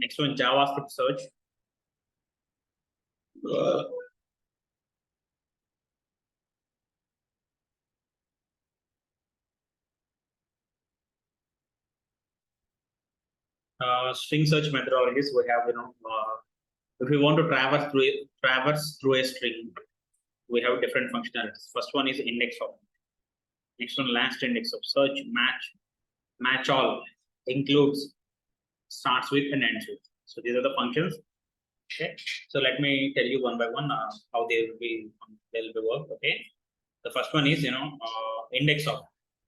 Next one, JavaScript search. String search methodologies. We have, if we want to traverse through a string, we have different functionalities. First one is index of. Next one, last index of. Search, match all, includes, starts with, and ends with. So these are the functions. Okay. So let me tell you one by one how they will be worked. Okay. The first one is index of.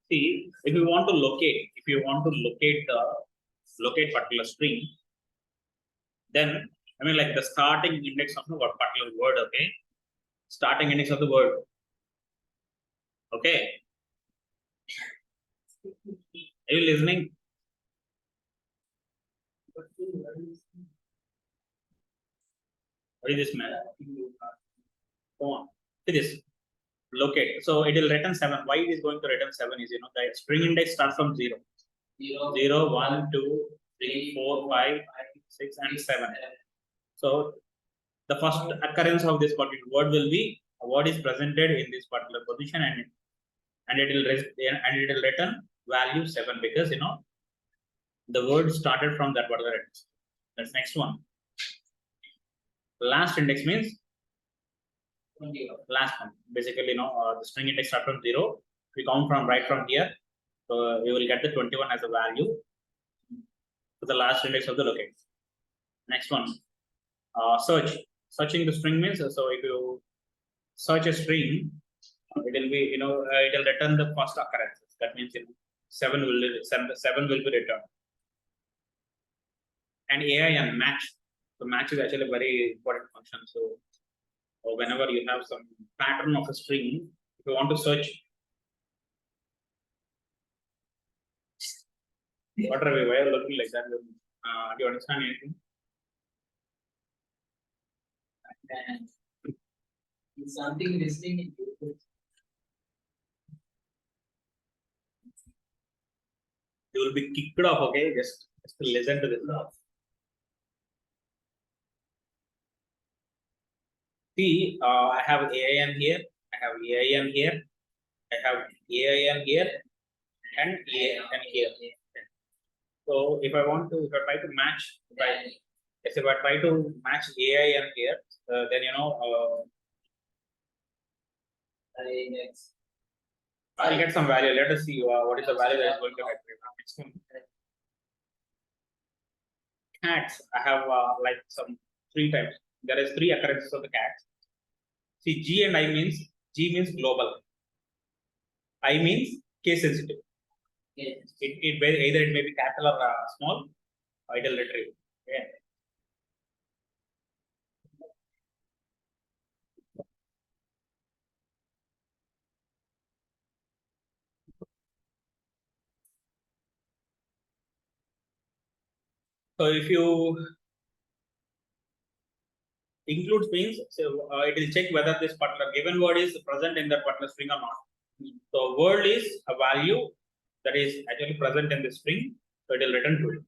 See, if you want to locate particular string, then I mean like the starting index of the particular word. Okay. Starting index of the word. Okay. Are you listening? What is this, man? Come on. See this. Locate. So it will return 7. Why it is going to return 7 is, the string index starts from 0. 0, 1, 2, 3, 4, 5, 6, and 7. So the first occurrence of this particular word will be what is presented in this particular position, and it will return value 7 because the word started from that particular index. That's next one. Last index means last one. Basically, the string index starts from 0. We count from right from here, so we will get the 21 as a value for the last index of the location. Next one, search. Searching the string means, so if you search a string, it will be, it will return the first occurrences. That means 7 will be returned. And AI and match. So match is actually a very important function. So whenever you have some pattern of a string, if you want to search, what are we? Why are you looking like that? Do you understand anything? Something listening in YouTube. You will be kicked off, okay? Just listen to this. See, I have AIM here, I have AIM here, I have AIM here, and AIM here. So if I try to match, if I try to match AIM here, then I'll get some value. Let us see what is the value that is going to get. Cats, I have like some 3 times. There is 3 occurrences of the cats. See, G and I means, G means global. I means case sensitive. Yes. Either it may be capital or small, it will retrieve. Yeah. So if you includes means, so it will check whether this particular given word is present in that particular string or not. So word is a value that is actually present in the string, so it will return to it.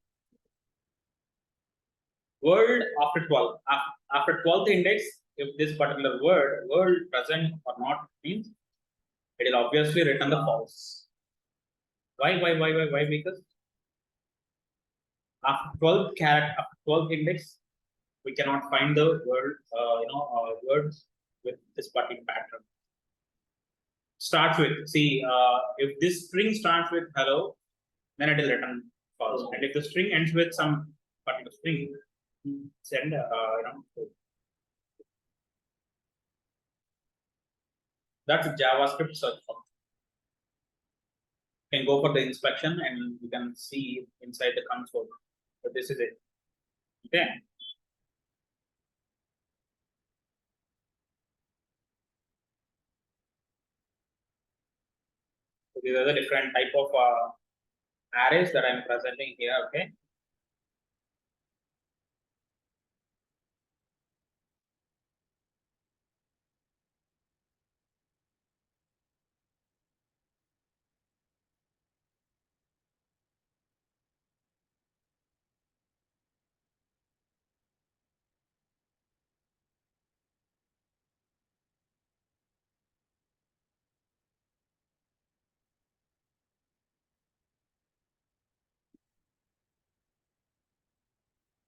Word after 12. After 12th index, if this particular word present or not means, it will obviously return the false. Why? Because after 12th index, we cannot find the word, words with this particular pattern. Starts with, see, if this string starts with hello, then it will return false. And if the string ends with some particular string, send that's a JavaScript search function. You can go for the inspection and you can see inside the console. So this is it. Okay. So these are the different type of arrays that I'm presenting here. Okay.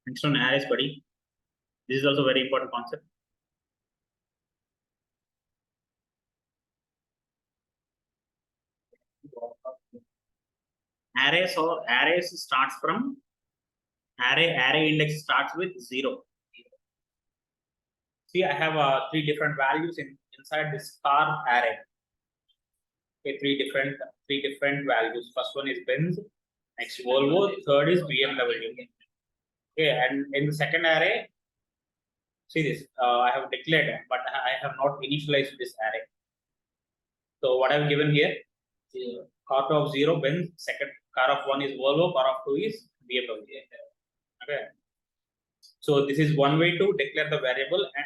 Next one, arrays, buddy. This is also very important concept. Arrays starts from array index starts with 0. See, I have 3 different values inside this star array. Okay, three different values. First one is Benz, next Volvo, third is BMW. Okay, and in the second array, see this, I have declared, but I have not initialized this array. So what I have given here, car of 0 Benz, second car of 1 is Volvo, car of 2 is BMW. Okay. So this is one way to declare the variable and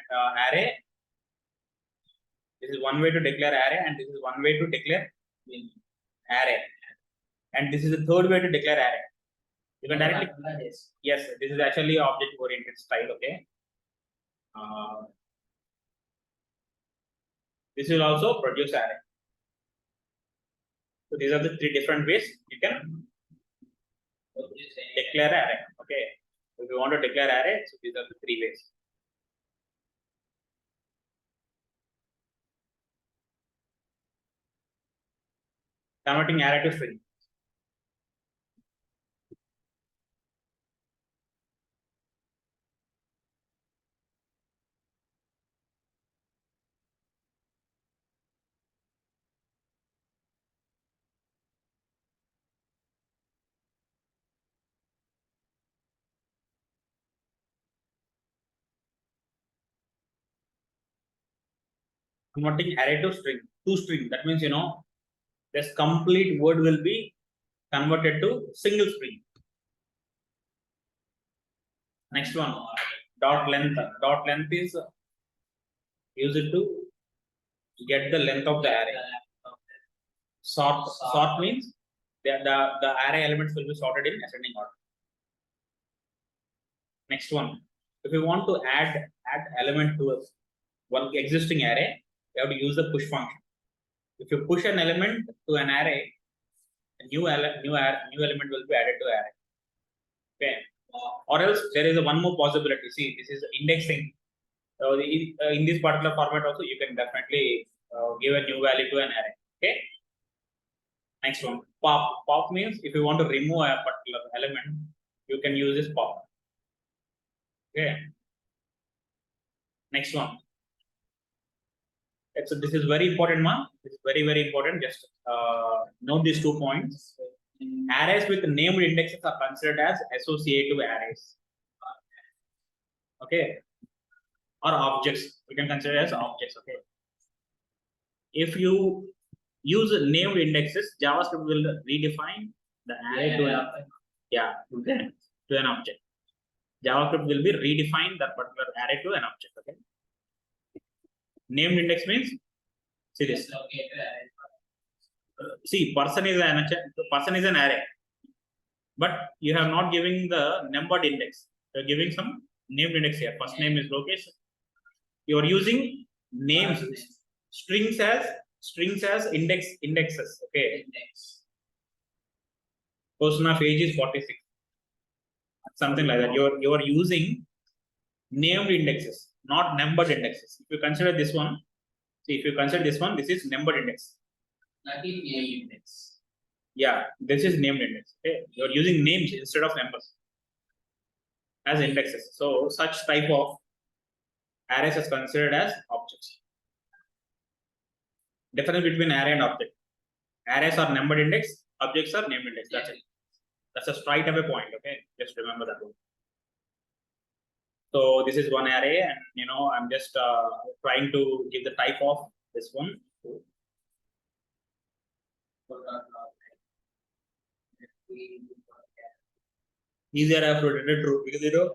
array. This is one way to declare array, and this is one way to declare array. And this is the third way to declare array. You can directly, yes, this is actually object oriented style. Okay. This will also produce array. So these are the 3 different ways you can declare array. Okay. If you want to declare array, so these are the 3 ways. Converting array to string. Converting array to string, that means, this complete word will be converted to single string. Next one, dot length is used to get the length of the array. Sort means the array elements will be sorted in ascending order. Next one, if you want to add element to one existing array, you have to use the push function. If you push an element to an array, a new element will be added to array. Okay. Or else there is one more possibility. See, this is indexing. So in this particular format also, you can definitely give a new value to an array. Okay. Next one, pop. Pop means if you want to remove a particular element, you can use this pop. Okay. Next one. So this is very important one. It's very important. Just note these 2 points. Arrays with named indexes are considered as associative arrays. Okay. Or objects. We can consider as objects. Okay. If you use named indexes, JavaScript will redefine the array to an object. JavaScript will be redefine that particular array to an object. Okay. Named index means, see this. See, person is an array, but you have not given the numbered index. You are giving some named index here. First name is lokesh. You are using names, strings as indexes. Okay. Person of age is 46. Something like that. You are using named indexes, not numbered indexes. If you consider this one, see, this is numbered index. That is name index. Yeah, this is named index. Okay, you are using names instead of numbers as indexes. So such type of arrays is considered as objects. Difference between array and object. Arrays are numbered index, objects are named index. That's it. That's a straight away point. Okay, just remember that one. So this is one array, and I'm just trying to give the type of this one. Easier I have rotated true because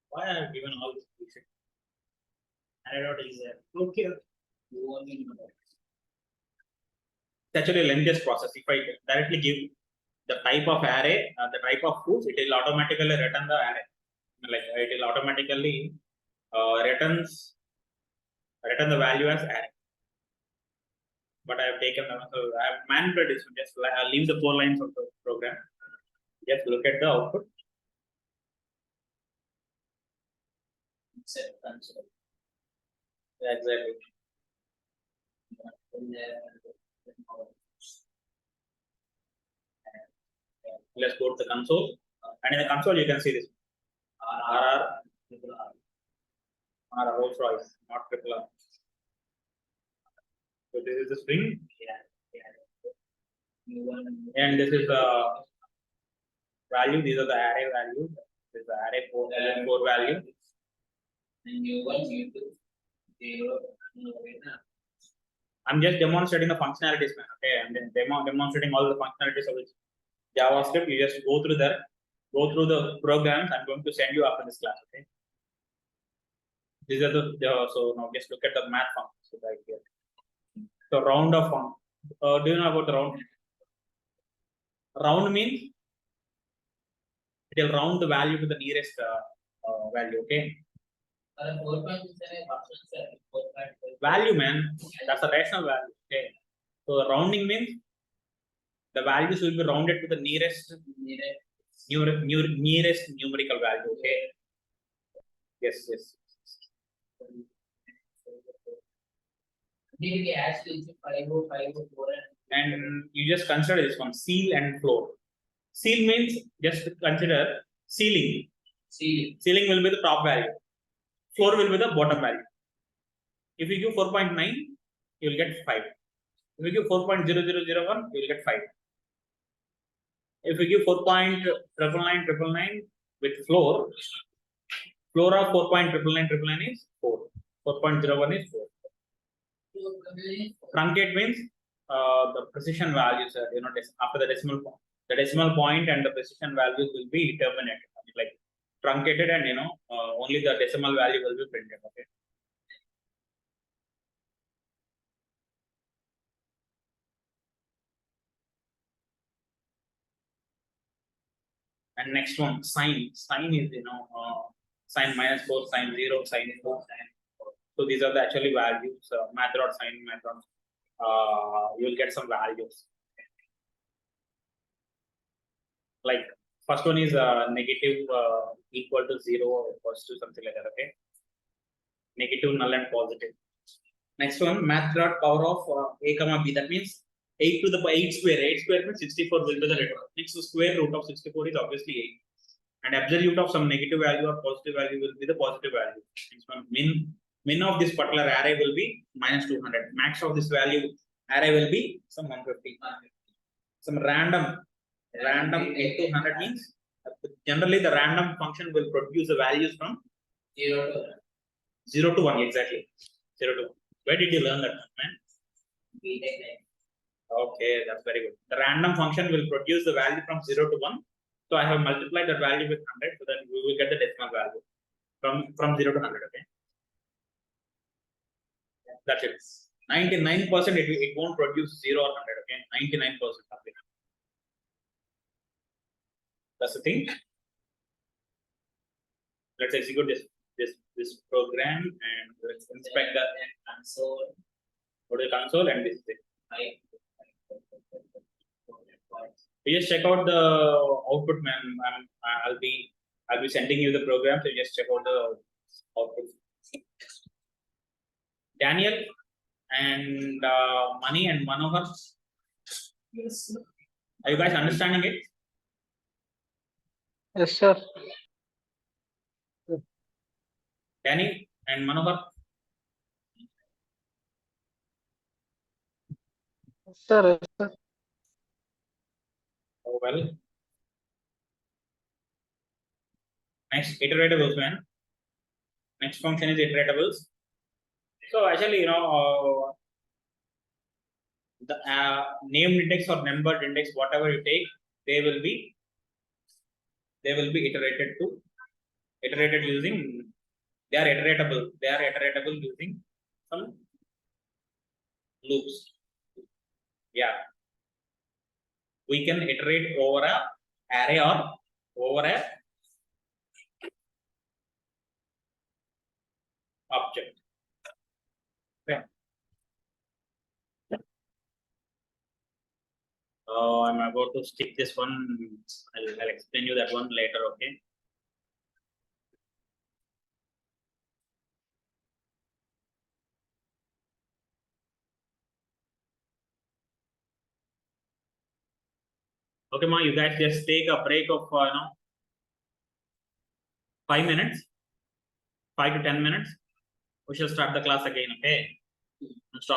why I have given all this bullshit. Array dot easier. Okay. It's actually a lengthiest process. If I directly give the type of array, the type of foods, it will automatically return the array. Like it will automatically return the value as array. but I have taken so I have manipulated this one. Just I'll leave the 4 lines of the program. Just look at the output. Set console. Yeah, exactly. Let's go to the console, and in the console you can see this RR, Rolls Royce, not triple R. So this is the string, and this is the value. These are the array values. This is the array 4 value. And U1, U2, 0, I'm just demonstrating the functionalities, man. Okay, I'm demonstrating all the functionalities of this JavaScript. You just go through the programs. I'm going to send you after this class. Okay. These are the so now just look at the math functions right here. So round of function. Do you know about the round? Round means it will round the value to the nearest value. Okay. Value, man. That's a rational value. Okay. So the rounding means the values will be rounded to the nearest numerical value. Okay. Yes. And you just consider this one, seal and floor. Seal means just consider ceiling. Ceiling will be the top value. Floor will be the bottom value. If you give 4.9, you will get 5. If you give 4.0001, you will get 5. If you give 4.99999 with floor of 4.99999 is 4. 4.01 is 4. Truncate means the precision values, after the decimal point and the precision values will be terminated, like truncated, and only the decimal value will be printed. Okay. And next one, sign. Sign is sign -4, sign 0, sign 4, sign 4. So these are the actually values. Method sign method. You will get some values. Like first one is negative equal to 0 or equals to something like that. Okay. Negative, null, and positive. Next one, math dot power of a comma b. That means 8 to the 8 square. 8 square means 64 will be the return. Next, the square root of 64 is obviously 8. And absolute of some negative value or positive value will be the positive value. Next one, min of this particular array will be -200. Max of this value array will be some 150. Some random into 100 means generally the random function will produce the values from 0 to 1. Exactly. 0 to 1. Where did you learn that, man? Okay, that's very good. The random function will produce the value from 0 to 1. So I have multiplied that value with 100, so that we will get the decimal value from 0 to 100. Okay, that's it. 99% it won't produce 0 or 100. Okay, 99%. That's the thing. Let's execute this program and let's inspect the console. Go to the console and this is it. You just check out the output, man. I'll be sending you the program, so just check out the output. Daniel and Mani and Manohar. Yes. Are you guys understanding it? Yes, sir. Danny and Manohar. Yes, sir. Yes, sir. Oh, well. Next, iteratables, man. Next function is iteratables. So actually, the named index or numbered index, whatever you take, they will be iterated using. They are iteratable using some loops. Yeah, we can iterate over a array or over a object. Okay. I'm about to stick this one. I'll explain you that one later. Okay. Okay, ma, you guys just take a break of 5 minutes, 5 to 10 minutes. We shall start the class again. Okay. Stop.